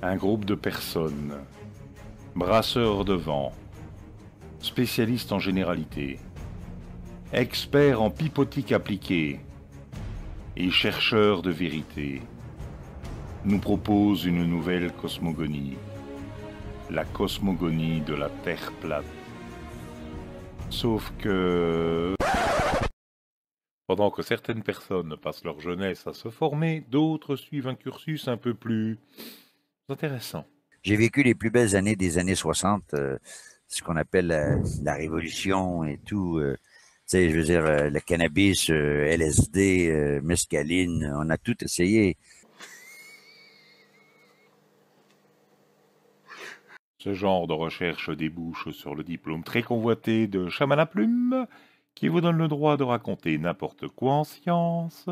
Un groupe de personnes, brasseurs de vent, spécialistes en généralité, experts en pipotique appliquée et chercheurs de vérité, nous proposent une nouvelle cosmogonie, la cosmogonie de la Terre plate. Sauf que... Pendant que certaines personnes passent leur jeunesse à se former, d'autres suivent un cursus un peu plus intéressant. J'ai vécu les plus belles années des années 60, ce qu'on appelle la révolution et tout. Tu sais, je veux dire, le cannabis, LSD, mescaline, on a tout essayé. Ce genre de recherche débouche sur le diplôme très convoité de chaman à plume, qui vous donne le droit de raconter n'importe quoi en science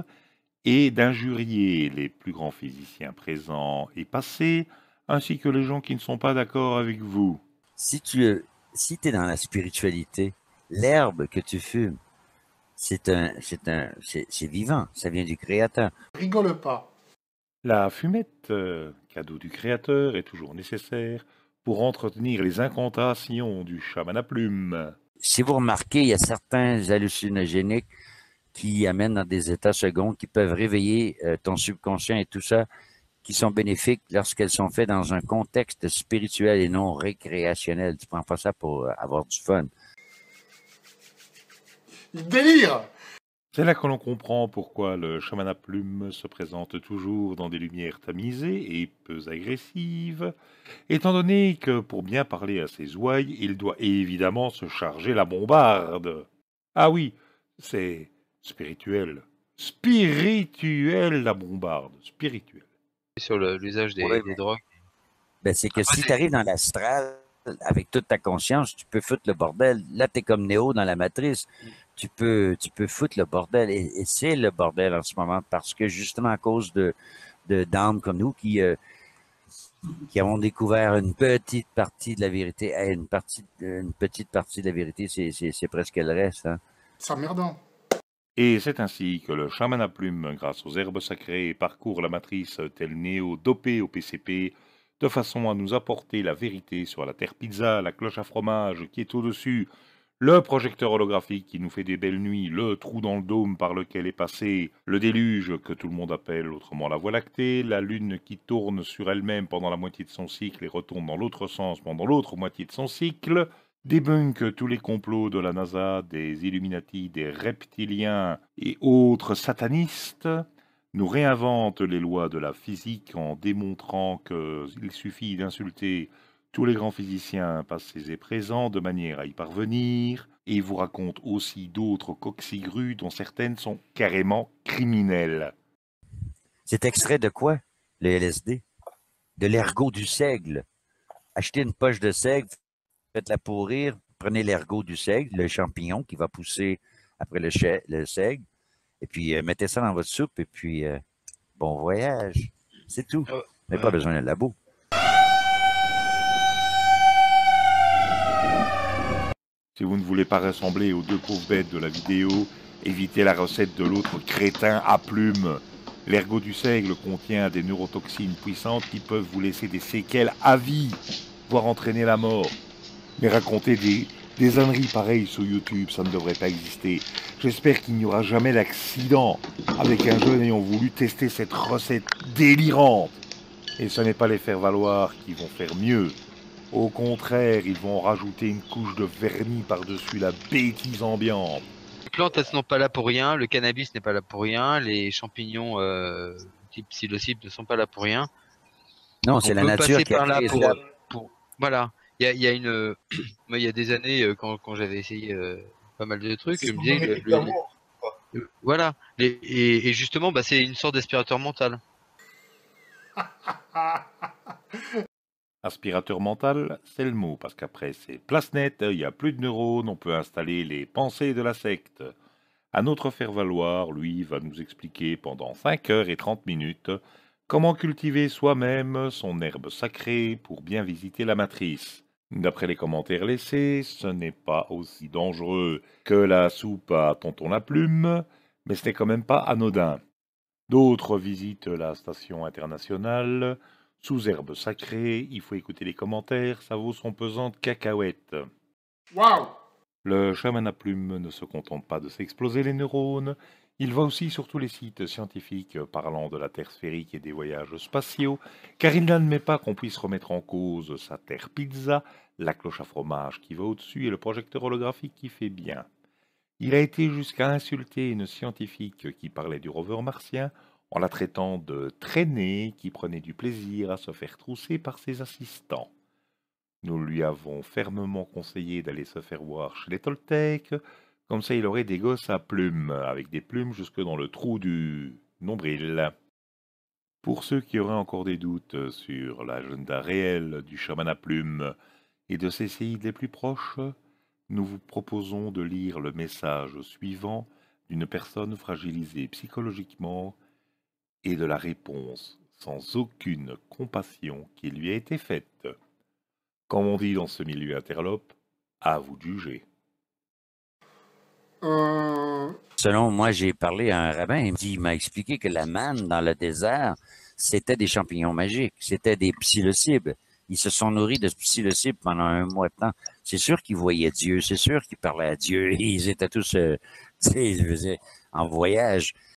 et d'injurier les plus grands physiciens présents et passés, ainsi que les gens qui ne sont pas d'accord avec vous. Si tu si t'es dans la spiritualité, l'herbe que tu fumes, c'est vivant, ça vient du Créateur. Rigole pas. La fumette, cadeau du créateur, est toujours nécessaire pour entretenir les incantations du chaman à plume. Si vous remarquez, il y a certains hallucinogéniques qui amènent dans des états seconds, qui peuvent réveiller ton subconscient et tout ça, qui sont bénéfiques lorsqu'elles sont faites dans un contexte spirituel et non récréationnel. Tu prends pas ça pour avoir du fun. Il délire. C'est là que l'on comprend pourquoi le chaman à plume se présente toujours dans des lumières tamisées et peu agressives, étant donné que pour bien parler à ses ouailles, il doit évidemment se charger la bombarde. Ah oui, c'est spirituel. Spirituel la bombarde, spirituel. Sur l'usage des drogues. Ben, c'est que si tu arrives dans l'astral avec toute ta conscience, tu peux foutre le bordel. Là, tu es comme Néo dans la matrice. Tu peux foutre le bordel. Et c'est le bordel en ce moment parce que justement à cause d'âmes comme nous qui avons découvert une petite partie de la vérité. Une petite partie de la vérité, c'est presque le reste. Hein. C'est emmerdant. Et c'est ainsi que le chaman à plume, grâce aux herbes sacrées, parcourt la matrice tel Néo dopé au PCP, de façon à nous apporter la vérité sur la terre pizza, la cloche à fromage qui est au-dessus, le projecteur holographique qui nous fait des belles nuits, le trou dans le dôme par lequel est passé le déluge que tout le monde appelle autrement la Voie lactée, la lune qui tourne sur elle-même pendant la moitié de son cycle et retourne dans l'autre sens pendant l'autre moitié de son cycle, débunk tous les complots de la NASA, des Illuminati, des reptiliens et autres satanistes, nous réinvente les lois de la physique en démontrant qu'il suffit d'insulter tous les grands physiciens passés et présents de manière à y parvenir, et vous raconte aussi d'autres coxigrues dont certaines sont carrément criminelles. C'est extrait de quoi, le LSD? De l'ergot du seigle. Achetez une poche de seigle, faites-la pourrir, prenez l'ergot du seigle, le champignon qui va pousser après le seigle, et puis mettez ça dans votre soupe, et puis bon voyage. C'est tout. Vous n'avez pas besoin de labo. Si vous ne voulez pas ressembler aux deux pauvres bêtes de la vidéo, évitez la recette de l'autre crétin à plume. L'ergot du seigle contient des neurotoxines puissantes qui peuvent vous laisser des séquelles à vie, voire entraîner la mort. Mais raconter des âneries pareilles sur YouTube, ça ne devrait pas exister. J'espère qu'il n'y aura jamais d'accident avec un jeune ayant voulu tester cette recette délirante. Et ce n'est pas les faire valoir qui vont faire mieux. Au contraire, ils vont rajouter une couche de vernis par-dessus la bêtise ambiante. Les plantes, elles sont pas là pour rien. Le cannabis n'est pas là pour rien. Les champignons type psilocybe ne sont pas là pour rien. Non, c'est la nature qui a créé ça. Voilà. Il y a une... Moi, il y a des années, quand j'avais essayé pas mal de trucs, je me disais... Voilà. Et justement, bah, c'est une sorte d'aspirateur mental. Aspirateur mental, c'est le mot, parce qu'après c'est place nette, il n'y a plus de neurones, on peut installer les pensées de la secte. Un autre faire-valoir, lui, va nous expliquer pendant 5h30 comment cultiver soi-même son herbe sacrée pour bien visiter la matrice. D'après les commentaires laissés, ce n'est pas aussi dangereux que la soupe à tonton la plume, mais ce n'est quand même pas anodin. D'autres visitent la station internationale, Sous herbe sacrée, il faut écouter les commentaires, ça vaut son pesant de cacahuètes. Waouh! Le chaman à plume ne se contente pas de s'exploser les neurones, il va aussi sur tous les sites scientifiques parlant de la Terre sphérique et des voyages spatiaux, car il n'admet pas qu'on puisse remettre en cause sa Terre pizza, la cloche à fromage qui va au-dessus et le projecteur holographique qui fait bien. Il a été jusqu'à insulter une scientifique qui parlait du rover martien en la traitant de traînée qui prenait du plaisir à se faire trousser par ses assistants. Nous lui avons fermement conseillé d'aller se faire voir chez les Toltecs, comme ça il aurait des gosses à plumes, avec des plumes jusque dans le trou du nombril. Pour ceux qui auraient encore des doutes sur l'agenda réel du chaman à plumes et de ses séides les plus proches, nous vous proposons de lire le message suivant d'une personne fragilisée psychologiquement et de la réponse sans aucune compassion qui lui a été faite. Comme on dit dans ce milieu interlope, à vous de juger. Selon moi, j'ai parlé à un rabbin, il m'a expliqué que la manne dans le désert, c'était des champignons magiques, c'était des psilocybes. Ils se sont nourris de psilocybes pendant un mois de temps. C'est sûr qu'ils voyaient Dieu, c'est sûr qu'ils parlaient à Dieu. Ils étaient tous, tu sais, je veux dire, en voyage.